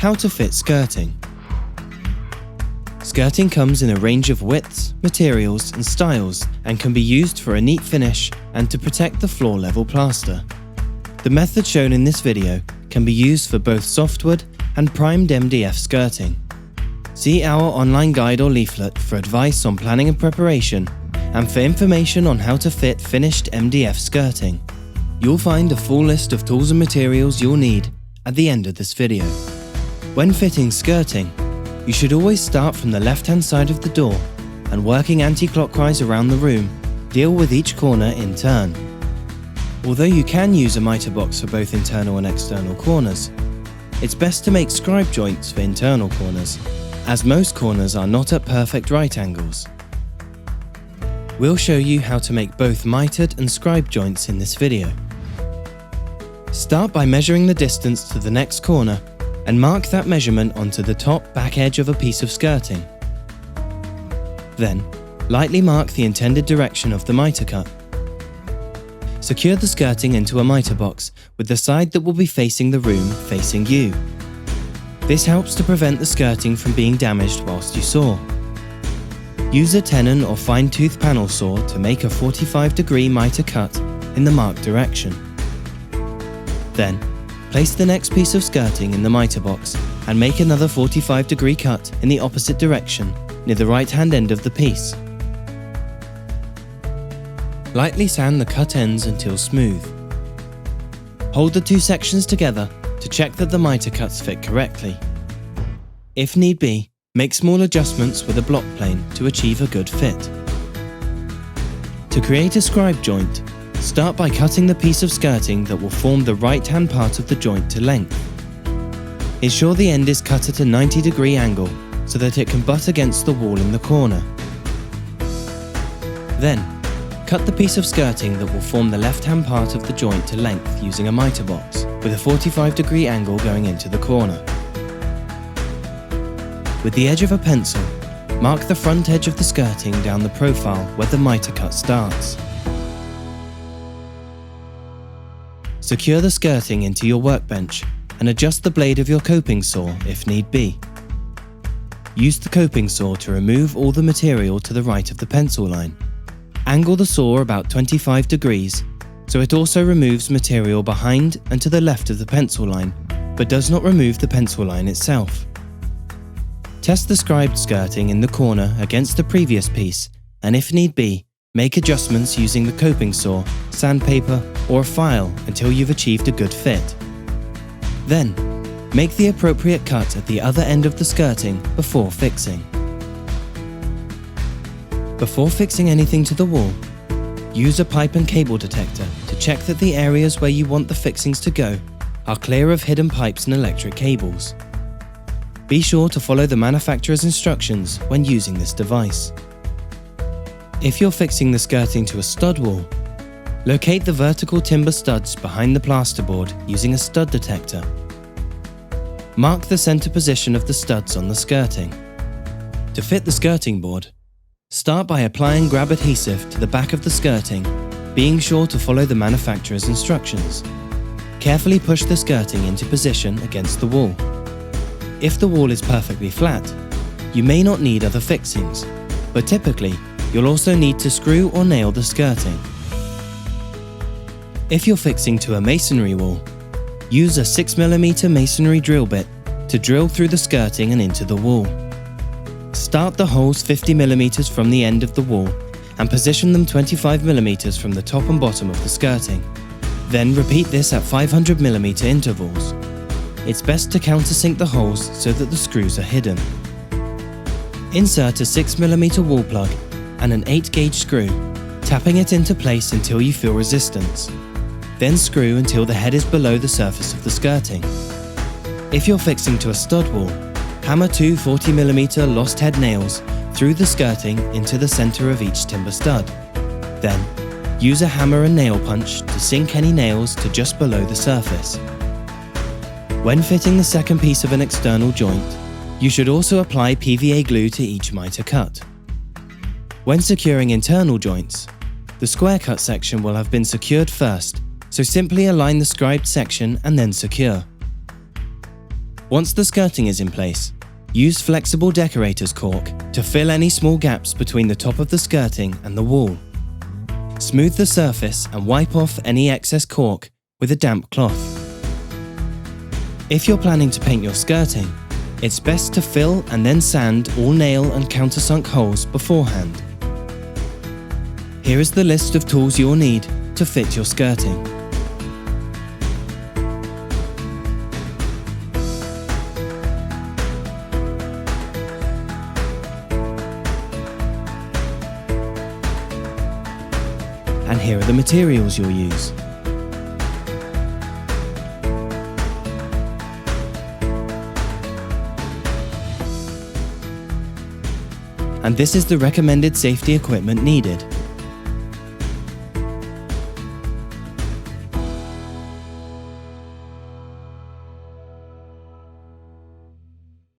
How to fit skirting. Skirting comes in a range of widths, materials and styles and can be used for a neat finish and to protect the floor level plaster. The method shown in this video can be used for both softwood and primed MDF skirting. See our online guide or leaflet for advice on planning and preparation and for information on how to fit finished MDF skirting. You'll find a full list of tools and materials you'll need at the end of this video. When fitting skirting, you should always start from the left-hand side of the door and working anti-clockwise around the room, deal with each corner in turn. Although you can use a mitre box for both internal and external corners, it's best to make scribe joints for internal corners, as most corners are not at perfect right angles. We'll show you how to make both mitred and scribe joints in this video. Start by measuring the distance to the next corner and mark that measurement onto the top back edge of a piece of skirting. Then, lightly mark the intended direction of the mitre cut. Secure the skirting into a mitre box with the side that will be facing the room facing you. This helps to prevent the skirting from being damaged whilst you saw. Use a tenon or fine-tooth panel saw to make a 45-degree mitre cut in the marked direction. Then, place the next piece of skirting in the mitre box and make another 45-degree cut in the opposite direction near the right-hand end of the piece. Lightly sand the cut ends until smooth. Hold the two sections together to check that the mitre cuts fit correctly. If need be, make small adjustments with a block plane to achieve a good fit. To create a scribe joint, start by cutting the piece of skirting that will form the right-hand part of the joint to length. Ensure the end is cut at a 90-degree angle so that it can butt against the wall in the corner. Then, cut the piece of skirting that will form the left-hand part of the joint to length using a mitre box, with a 45-degree angle going into the corner. With the edge of a pencil, mark the front edge of the skirting down the profile where the mitre cut starts. Secure the skirting into your workbench and adjust the blade of your coping saw if need be. Use the coping saw to remove all the material to the right of the pencil line. Angle the saw about 25 degrees so it also removes material behind and to the left of the pencil line, but does not remove the pencil line itself. Test the scribed skirting in the corner against the previous piece and if need be, make adjustments using the coping saw, sandpaper or a file until you've achieved a good fit. Then, make the appropriate cut at the other end of the skirting before fixing. Before fixing anything to the wall, use a pipe and cable detector to check that the areas where you want the fixings to go are clear of hidden pipes and electric cables. Be sure to follow the manufacturer's instructions when using this device. If you're fixing the skirting to a stud wall, locate the vertical timber studs behind the plasterboard using a stud detector. Mark the center position of the studs on the skirting. To fit the skirting board, start by applying grab adhesive to the back of the skirting, being sure to follow the manufacturer's instructions. Carefully push the skirting into position against the wall. If the wall is perfectly flat, you may not need other fixings, but typically, you'll also need to screw or nail the skirting. If you're fixing to a masonry wall, use a 6mm masonry drill bit to drill through the skirting and into the wall. Start the holes 50mm from the end of the wall and position them 25mm from the top and bottom of the skirting. Then repeat this at 500mm intervals. It's best to countersink the holes so that the screws are hidden. Insert a 6mm wall plug and an 8-gauge screw, tapping it into place until you feel resistance. Then screw until the head is below the surface of the skirting. If you're fixing to a stud wall, hammer two 40mm lost head nails through the skirting into the center of each timber stud. Then, use a hammer and nail punch to sink any nails to just below the surface. When fitting the second piece of an external joint, you should also apply PVA glue to each mitre cut. When securing internal joints, the square cut section will have been secured first, so simply align the scribed section and then secure. Once the skirting is in place, use flexible decorator's cork to fill any small gaps between the top of the skirting and the wall. Smooth the surface and wipe off any excess cork with a damp cloth. If you're planning to paint your skirting, it's best to fill and then sand all nail and countersunk holes beforehand. Here is the list of tools you'll need to fit your skirting. And here are the materials you'll use. And this is the recommended safety equipment needed.